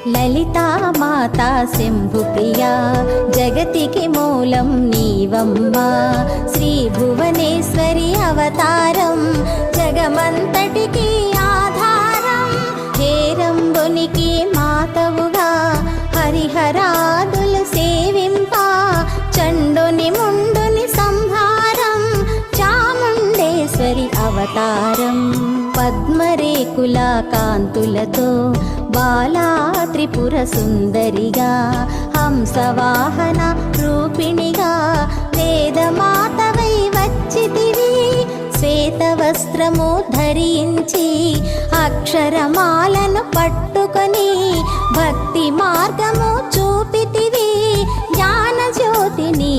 లలితా మాతా శంభుప్రియా జగతికి మూలం నీవమ్మా శ్రీ భువనేశ్వరి అవతారం జగమంతటికి ఆధారం హేరంబునికి మాతవుగా హరిహరాదులు సేవింప చండుని ముండుని సంహారం చాముండేశ్వరి అవతారం పద్మరేకుల కాంతులతో బాలా త్రిపుర సుందరిగా హంసవాహన రూపిణిగా వేదమాతవై వచ్చితివి శ్వేత వస్త్రము ధరించి అక్షరమాలను పట్టుకొని భక్తి మార్గము చూపితివి జ్ఞాన జ్యోతిని